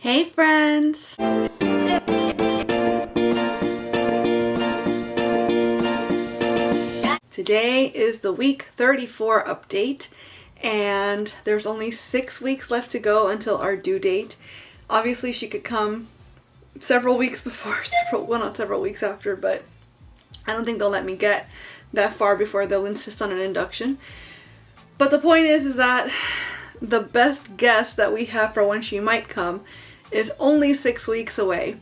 Hey friends! Today is the week 34 update, and there's only 6 weeks left to go until our due date. Obviously she could come several weeks before, not several weeks after, but I don't think they'll let me get that far before they'll insist on an induction. But the point is that the best guess that we have for when she might come is only 6 weeks away.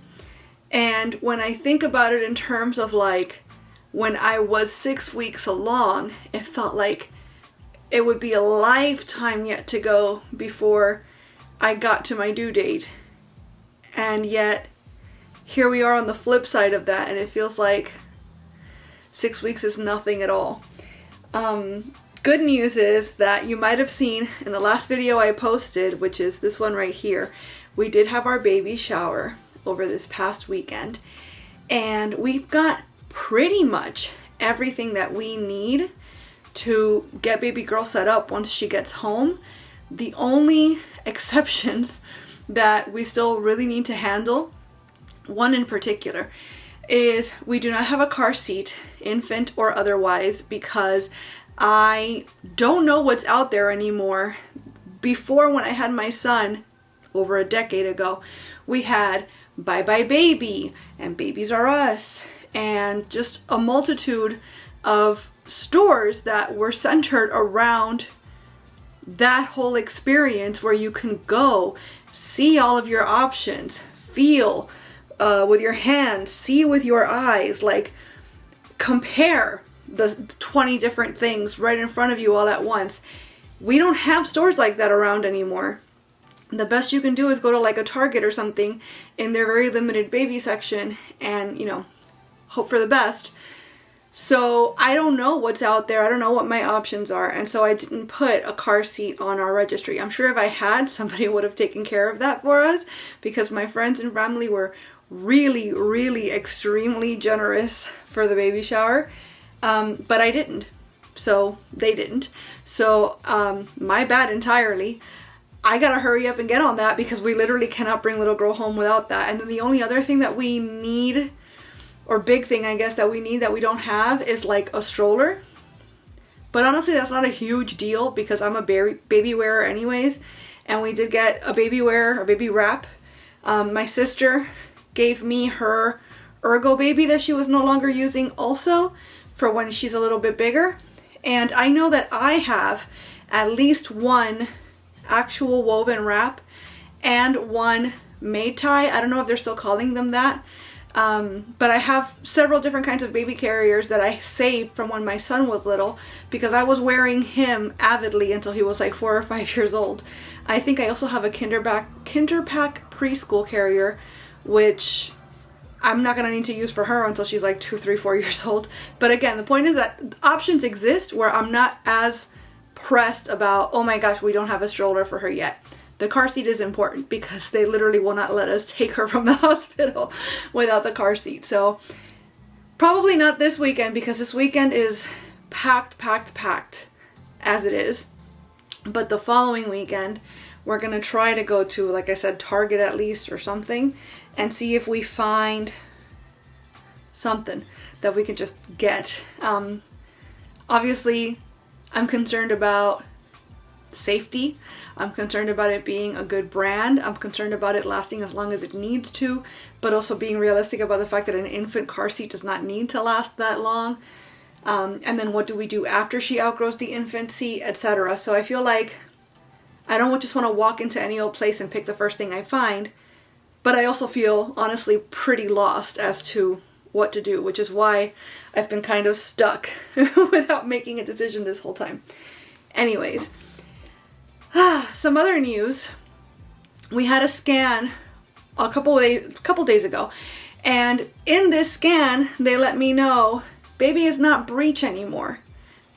And when I think about it in terms of like when I was 6 weeks along, it felt like it would be a lifetime yet to go before I got to my due date. And yet here we are on the flip side of that, and it feels like 6 weeks is nothing at all. Good news is that you might have seen in the last video I posted, which is this one right here, we did have our baby shower over this past weekend, and we've got pretty much everything that we need to get baby girl set up once she gets home. The only exceptions that we still really need to handle, one in particular, is we do not have a car seat, infant or otherwise, because I don't know what's out there anymore. Before, when I had my son over a decade ago, we had Bye Bye Baby and Babies R Us and just a multitude of stores that were centered around that whole experience, where you can go see all of your options, feel with your hands, see with your eyes, like compare the 20 different things right in front of you all at once. We don't have stores like that around anymore. The best you can do is go to like a Target or something in their very limited baby section and, you know, hope for the best. So I don't know what's out there. I don't know what my options are. And so I didn't put a car seat on our registry. I'm sure if I had, somebody would have taken care of that for us, because my friends and family were really extremely generous for the baby shower. But I didn't. So they didn't. So my bad entirely. I gotta hurry up and get on that, because we literally cannot bring little girl home without that. And then the only other thing that we need, or big thing I guess that we need that we don't have, is like a stroller. But honestly, that's not a huge deal because I'm a baby wearer anyways. And we did get a baby wrap. My sister gave me her Ergo baby that she was no longer using also for when she's a little bit bigger. And I know that I have at least one actual woven wrap and one made tie. I don't know if they're still calling them that. But I have several different kinds of baby carriers that I saved from when my son was little, because I was wearing him avidly until he was like 4 or 5 years old. I think I also have a Kinderpack preschool carrier, which I'm not going to need to use for her until she's like 2, 3, 4 years old. But again, the point is that options exist where I'm not as pressed about, oh my gosh, we don't have a stroller for her yet. The car seat is important because they literally will not let us take her from the hospital without the car seat. So probably not this weekend, because this weekend is packed as it is. But the following weekend, we're going to try to go to, like I said, Target at least or something, and see if we find something that we can just get. Obviously, I'm concerned about safety. I'm concerned about it being a good brand. I'm concerned about it lasting as long as it needs to, but also being realistic about the fact that an infant car seat does not need to last that long. And then what do we do after she outgrows the infant seat, etc. So I feel like I don't just want to walk into any old place and pick the first thing I find, but I also feel honestly pretty lost as to what to do, which is why I've been kind of stuck without making a decision this whole time. Anyways, some other news. We had a scan a couple days ago, and in this scan they let me know baby is not BREECH anymore.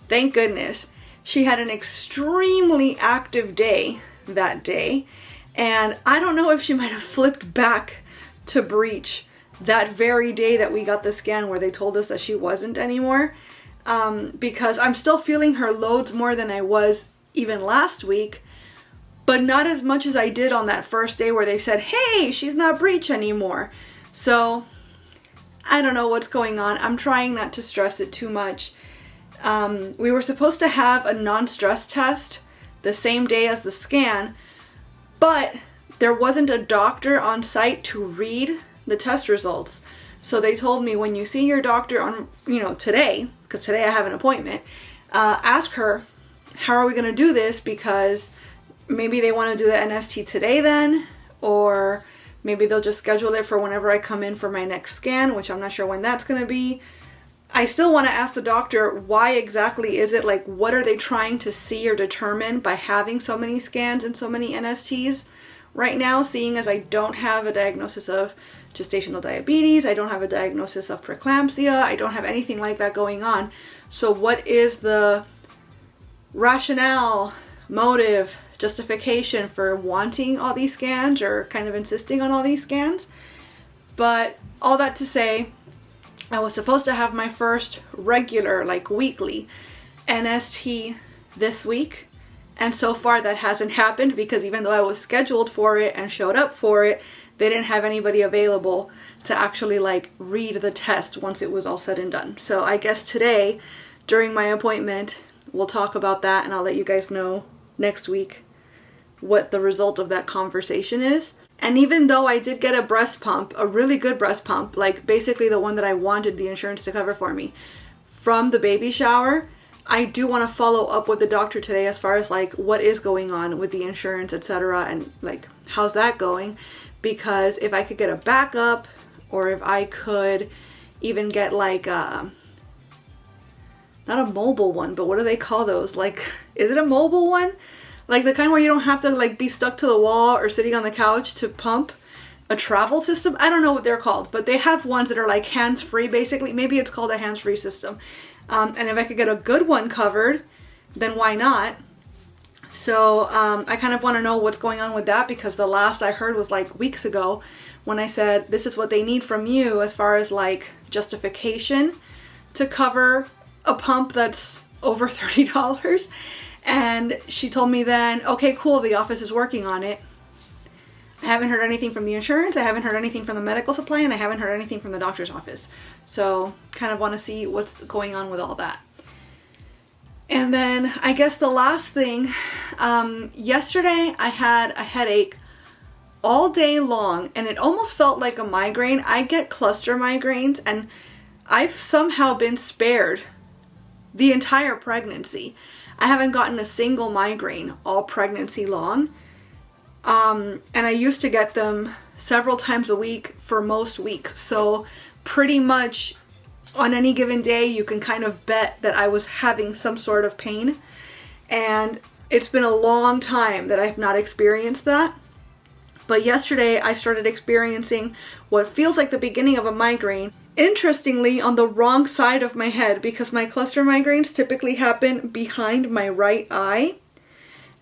Thank goodness. She had an extremely active day that day, and I don't know if she might have flipped back to BREECH that very day that we got the scan where they told us that she wasn't anymore, because I'm still feeling her loads more than I was even last week, but not as much as I did on that first day where they said, hey, she's not BREECH anymore. So I don't know what's going on. I'm trying not to stress it too much. We were supposed to have a non-stress test the same day as the scan, but there wasn't a doctor on site to read the test results. So they told me, when you see your doctor on, today, because today I have an appointment, ask her, how are we going to do this? Because maybe they want to do the NST today then, or maybe they'll just schedule it for whenever I come in for my next scan, which I'm not sure when that's going to be. I still want to ask the doctor, why exactly is it, like, what are they trying to see or determine by having so many scans and so many NSTs right now, seeing as I don't have a diagnosis of gestational diabetes, I don't have a diagnosis of preeclampsia, I don't have anything like that going on. So what is the rationale, motive, justification for wanting all these scans or kind of insisting on all these scans? But all that to say, I was supposed to have my first regular, like weekly NST this week, and so far that hasn't happened, because even though I was scheduled for it and showed up for it, they didn't have anybody available to actually like read the test once it was all said and done. So I guess today, during my appointment, we'll talk about that, and I'll let you guys know next week what the result of that conversation is. And even though I did get a breast pump, a really good breast pump, like basically the one that I wanted the insurance to cover for me, from the baby shower, I do want to follow up with the doctor today as far as like what is going on with the insurance, etc., and like how's that going, because if I could get a backup, or if I could even get like not a mobile one, but what do they call those? Like, is it a mobile one? Like the kind where you don't have to like be stuck to the wall or sitting on the couch to pump, a travel system? I don't know what they're called, but they have ones that are like hands-free basically. Maybe it's called a hands-free system. And if I could get a good one covered, then why not? So I kind of want to know what's going on with that, because the last I heard was like weeks ago when I said, this is what they need from you as far as like justification to cover a pump that's over $30. And she told me then, okay, cool, the office is working on it. I haven't heard anything from the insurance, I haven't heard anything from the medical supply, and I haven't heard anything from the doctor's office. So kind of want to see what's going on with all that. And then I guess the last thing, yesterday I had a headache all day long, and it almost felt like a migraine. I get cluster migraines, and I've somehow been spared the entire pregnancy. I haven't gotten a single migraine all pregnancy long. And I used to get them several times a week for most weeks. So pretty much on any given day, you can kind of bet that I was having some sort of pain. And it's been a long time that I've not experienced that. But yesterday I started experiencing what feels like the beginning of a migraine. Interestingly, on the wrong side of my head, because my cluster migraines typically happen behind my right eye.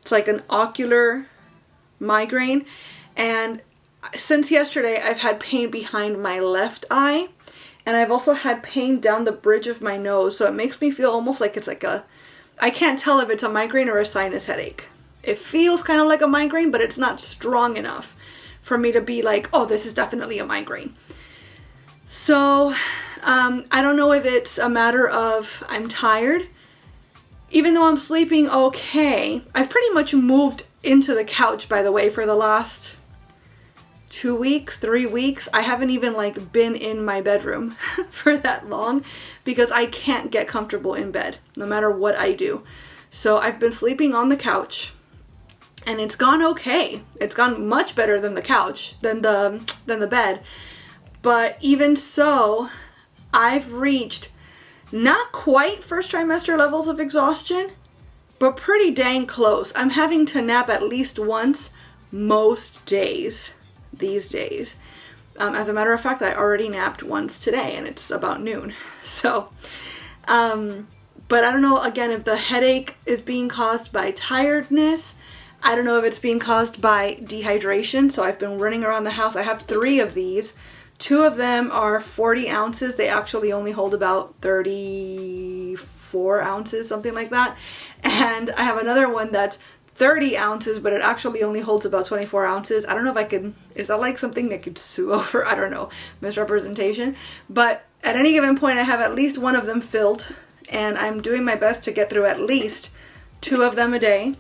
It's like an ocular migraine. And since yesterday, I've had pain behind my left eye. And I've also had pain down the bridge of my nose. So it makes me feel almost like it's like I can't tell if it's a migraine or a sinus headache. It feels kind of like a migraine, but it's not strong enough for me to be like, oh, this is definitely a migraine. So I don't know if it's a matter of I'm tired. Even though I'm sleeping okay, I've pretty much moved into the couch, by the way, for the last 2 weeks, 3 weeks. I haven't even like been in my bedroom for that long, because I can't get comfortable in bed no matter what I do. So I've been sleeping on the couch, and it's gone okay. It's gone much better than the couch, than the bed. But even so, I've reached not quite first trimester levels of exhaustion, but pretty dang close. I'm having to nap at least once most days these days. As a matter of fact, I already napped once today, and it's about noon. So, but I don't know, again, if the headache is being caused by tiredness. I don't know if it's being caused by dehydration. So I've been running around the house. I have 3 of these. 2 of them are 40 ounces. They actually only hold about 34 ounces, something like that. And I have another one that's 30 ounces, but it actually only holds about 24 ounces. I don't know if I could, is that like something I could sue over? I don't know, misrepresentation. But at any given point, I have at least one of them filled, and I'm doing my best to get through at least 2 of them a day,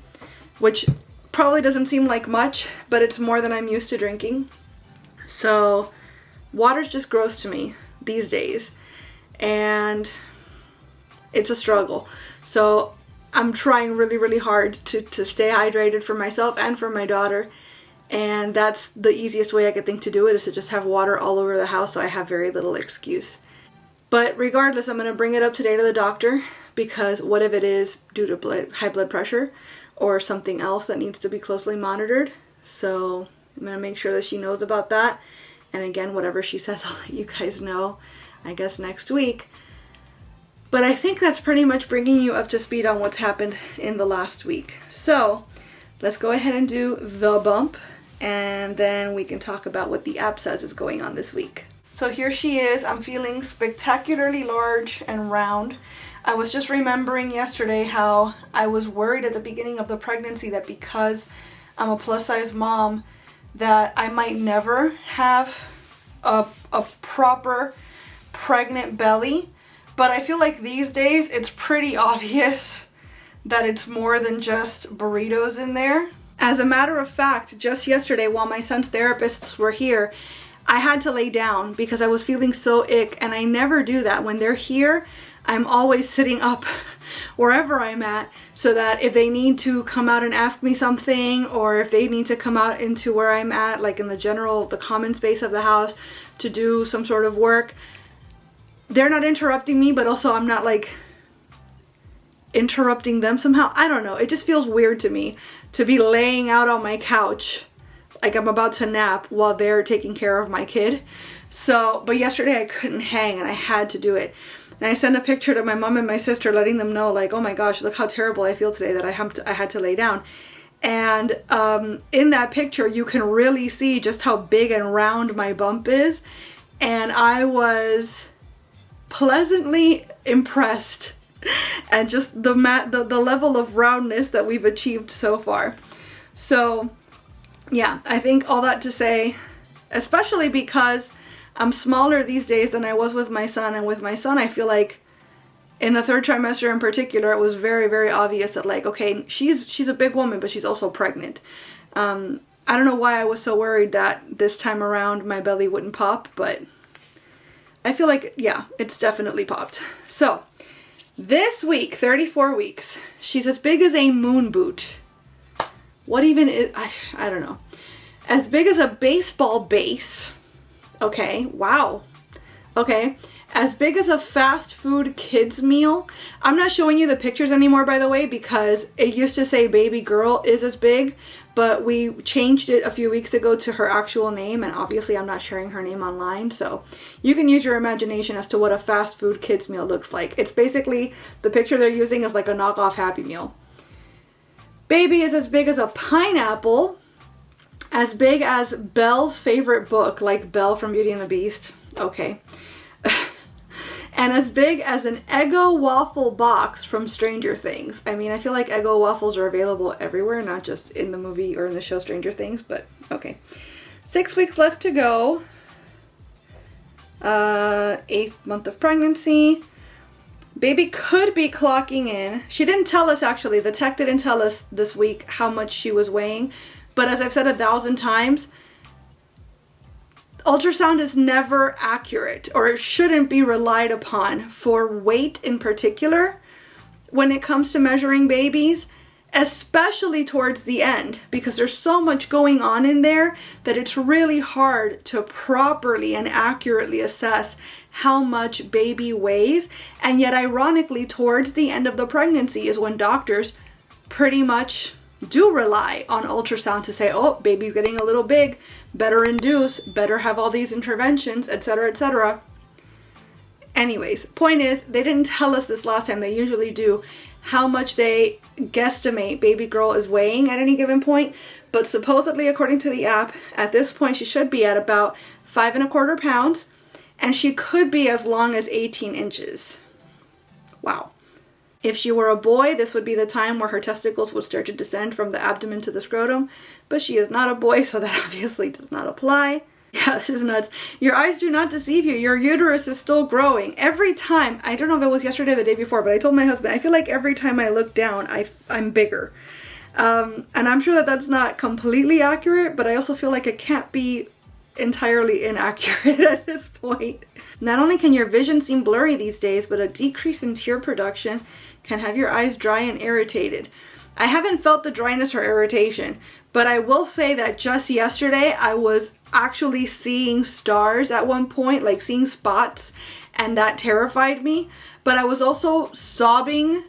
which probably doesn't seem like much, but it's more than I'm used to drinking. So water's just gross to me these days, and it's a struggle. So I'm trying really, really hard to stay hydrated for myself and for my daughter. And that's the easiest way I could think to do it, is to just have water all over the house, so I have very little excuse. But regardless, I'm going to bring it up today to the doctor, because what if it is due to high blood pressure or something else that needs to be closely monitored? So I'm going to make sure that she knows about that. And again, whatever she says, I'll let you guys know, I guess, next week. But I think that's pretty much bringing you up to speed on what's happened in the last week. So let's go ahead and do the bump, and then we can talk about what the app says is going on this week. So here she is. I'm feeling spectacularly large and round. I was just remembering yesterday how I was worried at the beginning of the pregnancy that because I'm a plus size mom, that I might never have a proper pregnant belly. But I feel like these days it's pretty obvious that it's more than just burritos in there. As a matter of fact, just yesterday while my son's therapists were here, I had to lay down because I was feeling so ick, and I never do that. When they're here, I'm always sitting up wherever I'm at, so that if they need to come out and ask me something, or if they need to come out into where I'm at, like in the common space of the house, to do some sort of work, they're not interrupting me, but also I'm not like interrupting them somehow. I don't know. It just feels weird to me to be laying out on my couch like I'm about to nap while they're taking care of my kid. So, but yesterday I couldn't hang and I had to do it. And I sent a picture to my mom and my sister, letting them know, like, oh my gosh, look how terrible I feel today that I had to lay down. And in that picture, you can really see just how big and round my bump is. And I was pleasantly impressed at just the level of roundness that we've achieved so far. So yeah, I think all that to say, especially because I'm smaller these days than I was with my son, and with my son I feel like in the 3rd trimester in particular, it was very, very obvious that, like, okay, she's a big woman, but she's also pregnant. I don't know why I was so worried that this time around my belly wouldn't pop, but I feel like, yeah, it's definitely popped. So this week, 34 weeks, she's as big as a moon boot. What even is, I don't know. As big as a baseball base. Okay, wow. Okay, as big as a fast food kids meal. I'm not showing you the pictures anymore, by the way, because it used to say baby girl is as big, but we changed it a few weeks ago to her actual name, and obviously I'm not sharing her name online, so you can use your imagination as to what a fast food kids meal looks like. It's basically, the picture they're using is like a knockoff Happy Meal. Baby is as big as a pineapple, as big as Belle's favorite book, like Belle from Beauty and the Beast. Okay. And as big as an Eggo waffle box from Stranger Things. I mean, I feel like Eggo waffles are available everywhere, not just in the movie or in the show Stranger Things, but okay. 6 weeks left to go. 8th month of pregnancy. Baby could be clocking in. She didn't tell us, actually. The tech didn't tell us this week how much she was weighing. But as I've said 1,000 times, ultrasound is never accurate, or it shouldn't be relied upon for weight in particular when it comes to measuring babies, especially towards the end, because there's so much going on in there that it's really hard to properly and accurately assess how much baby weighs. And yet, ironically, towards the end of the pregnancy is when doctors pretty much do rely on ultrasound to say, oh, baby's getting a little big, better induce, better have all these interventions, etc., etc. Anyways, point is, they didn't tell us this last time. They usually do, how much they guesstimate baby girl is weighing at any given point. But supposedly, according to the app, at this point she should be at about 5¼ pounds, and she could be as long as 18 inches. Wow. If she were a boy, this would be the time where her testicles would start to descend from the abdomen to the scrotum, but she is not a boy, so that obviously does not apply. Yeah, this is nuts. Your eyes do not deceive you. Your uterus is still growing. Every time, I don't know if it was yesterday or the day before, but I told my husband, I feel like every time I look down, I'm bigger. And I'm sure that that's not completely accurate, but I also feel like it can't be entirely inaccurate at this point. Not only can your vision seem blurry these days, but a decrease in tear production can have your eyes dry and irritated. I haven't felt the dryness or irritation, but I will say that just yesterday I was actually seeing stars at one point, like seeing spots, and that terrified me. But I was also sobbing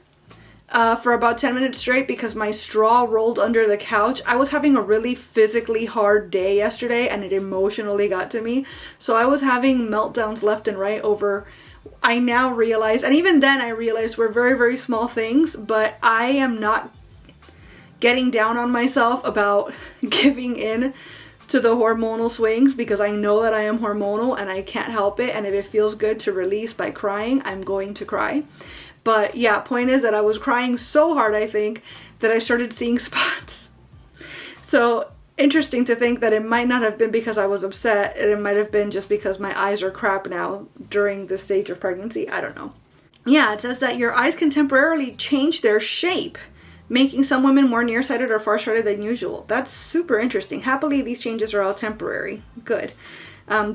for about 10 minutes straight because my straw rolled under the couch. I was having a really physically hard day yesterday, and it emotionally got to me. So I was having meltdowns left and right over, I now realize, and even then I realized were very, very small things, but I am not getting down on myself about giving in to the hormonal swings, because I know that I am hormonal and I can't help it, and if it feels good to release by crying, I'm going to cry. But yeah, point is that I was crying so hard, I think, that I started seeing spots. So interesting to think that it might not have been because I was upset, and it might have been just because my eyes are crap now during this stage of pregnancy. I don't know. Yeah, it says that your eyes can temporarily change their shape, making some women more nearsighted or farsighted than usual. That's super interesting. Happily, these changes are all temporary. Good.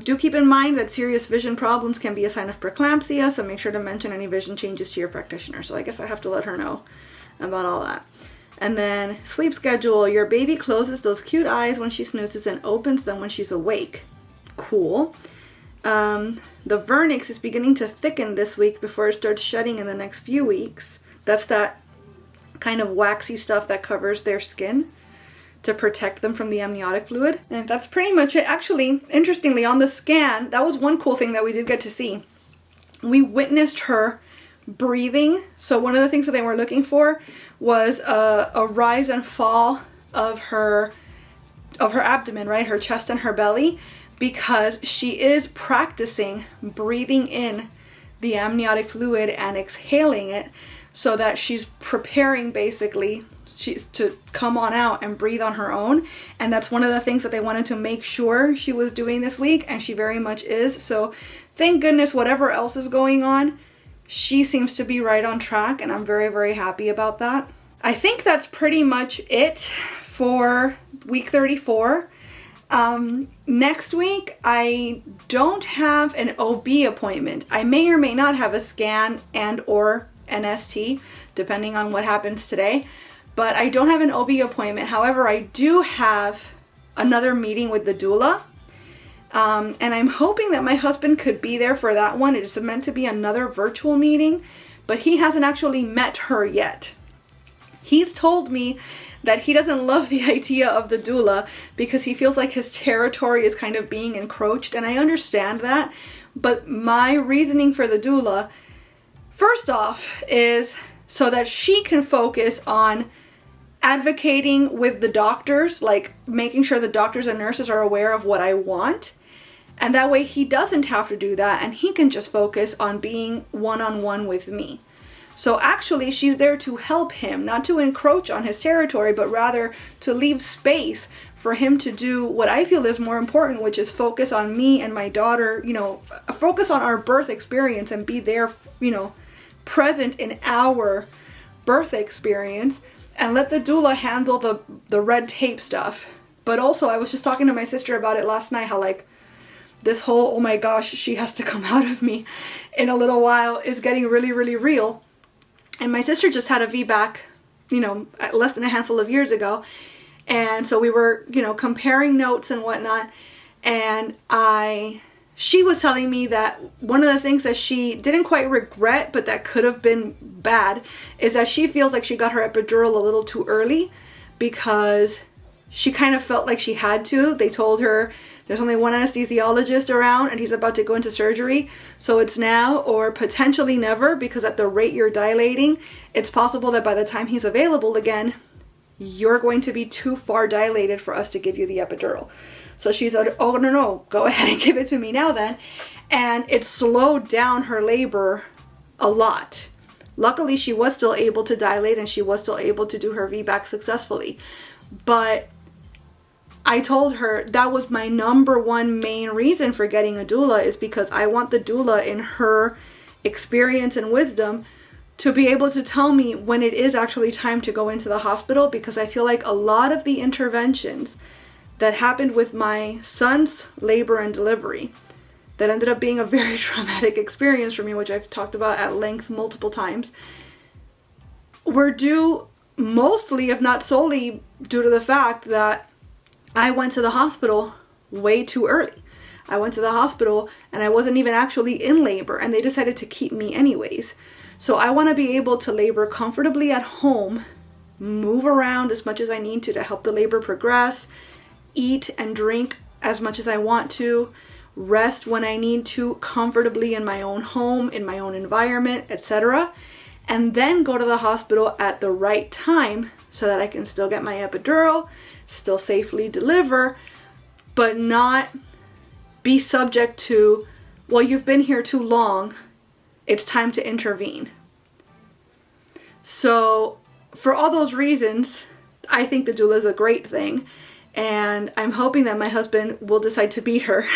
Do keep in mind that serious vision problems can be a sign of preeclampsia, so make sure to mention any vision changes to your practitioner. So I guess I have to let her know about all that. And then sleep schedule. Your baby closes those cute eyes when she snoozes and opens them when she's awake. Cool. The vernix is beginning to thicken this week before it starts shedding in the next few weeks. That's that kind of waxy stuff that covers their skin to protect them from the amniotic fluid. And that's pretty much it. Actually, interestingly, on the scan, that was one cool thing that we did get to see. We witnessed her breathing. So one of the things that they were looking for was a rise and fall of her abdomen, right? Her chest and her belly, because she is practicing breathing in the amniotic fluid and exhaling it, so that she's preparing basically she's to come on out and breathe on her own. And that's one of the things that they wanted to make sure she was doing this week, and she very much is. So thank goodness, whatever else is going on, she seems to be right on track, and I'm very, very happy about that. I think that's pretty much it for week 34. Next week, I don't have an OB appointment. I may or may not have a scan and or an ST, depending on what happens today. But I don't have an OB appointment. However, I do have another meeting with the doula. And I'm hoping that my husband could be there for that one. It is meant to be another virtual meeting, but he hasn't actually met her yet. He's told me that he doesn't love the idea of the doula because he feels like his territory is kind of being encroached, and I understand that. But my reasoning for the doula, first off, is so that she can focus on advocating with the doctors, like making sure the doctors and nurses are aware of what I want. And that way he doesn't have to do that, and he can just focus on being one-on-one with me. So actually, she's there to help him, not to encroach on his territory, but rather to leave space for him to do what I feel is more important, which is focus on me and my daughter, focus on our birth experience and be there, present in our birth experience, and let the doula handle the red tape stuff. But also, I was just talking to my sister about it last night, how like this whole, oh my gosh, she has to come out of me in a little while is getting really, really real. And my sister just had a VBAC, less than a handful of years ago. And so we were, comparing notes and whatnot. And she was telling me that one of the things that she didn't quite regret, but that could have been bad, is that she feels like she got her epidural a little too early because she kind of felt like she had to. They told her there's only one anesthesiologist around and he's about to go into surgery. So it's now or potentially never, because at the rate you're dilating, it's possible that by the time he's available again, you're going to be too far dilated for us to give you the epidural. So she said, oh, no, go ahead and give it to me now then. And it slowed down her labor a lot. Luckily, she was still able to dilate and she was still able to do her VBAC successfully. But I told her that was my number one main reason for getting a doula, is because I want the doula, in her experience and wisdom, to be able to tell me when it is actually time to go into the hospital, because I feel like a lot of the interventions that happened with my son's labor and delivery, that ended up being a very traumatic experience for me, which I've talked about at length multiple times, were due mostly, if not solely, due to the fact that I went to the hospital way too early. I went to the hospital and I wasn't even actually in labor, and they decided to keep me anyways. So I want to be able to labor comfortably at home, move around as much as I need to help the labor progress, eat and drink as much as I want to, rest when I need to comfortably in my own home, in my own environment, etc. And then go to the hospital at the right time so that I can still get my epidural, still safely deliver, but not be subject to, well, you've been here too long, it's time to intervene. So for all those reasons, I think the doula is a great thing. And I'm hoping that my husband will decide to beat her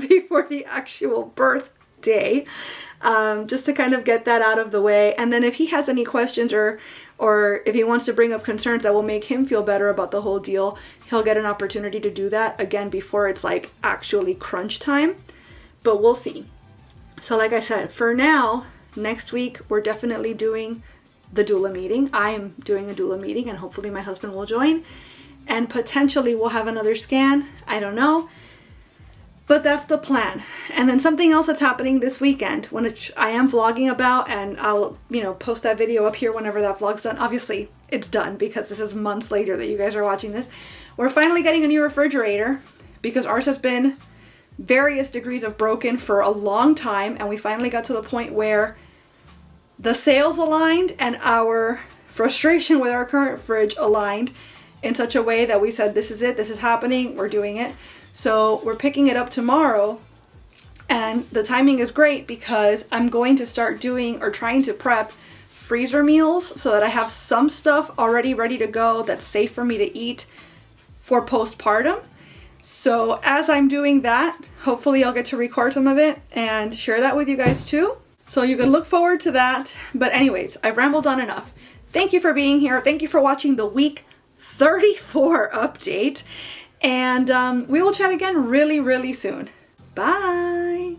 before the actual birth day, just to kind of get that out of the way. And then if he has any questions or if he wants to bring up concerns that will make him feel better about the whole deal, he'll get an opportunity to do that again before it's like actually crunch time. But we'll see. So like I said, for now, next week, we're definitely doing the doula meeting. I'm doing a doula meeting, and hopefully my husband will join. And potentially we'll have another scan. I don't know. But that's the plan. And then something else that's happening this weekend, which I am vlogging about, and I'll, post that video up here whenever that vlog's done. Obviously, it's done because this is months later that you guys are watching this. We're finally getting a new refrigerator because ours has been various degrees of broken for a long time, and we finally got to the point where the sales aligned and our frustration with our current fridge aligned in such a way that we said, this is it, this is happening, we're doing it. So we're picking it up tomorrow, and the timing is great because I'm going to start doing or trying to prep freezer meals so that I have some stuff already ready to go that's safe for me to eat for postpartum. So as I'm doing that, hopefully I'll get to record some of it and share that with you guys too. So you can look forward to that. But anyways, I've rambled on enough. Thank you for being here. Thank you for watching the week 34 update. And we will chat again really, really soon. Bye.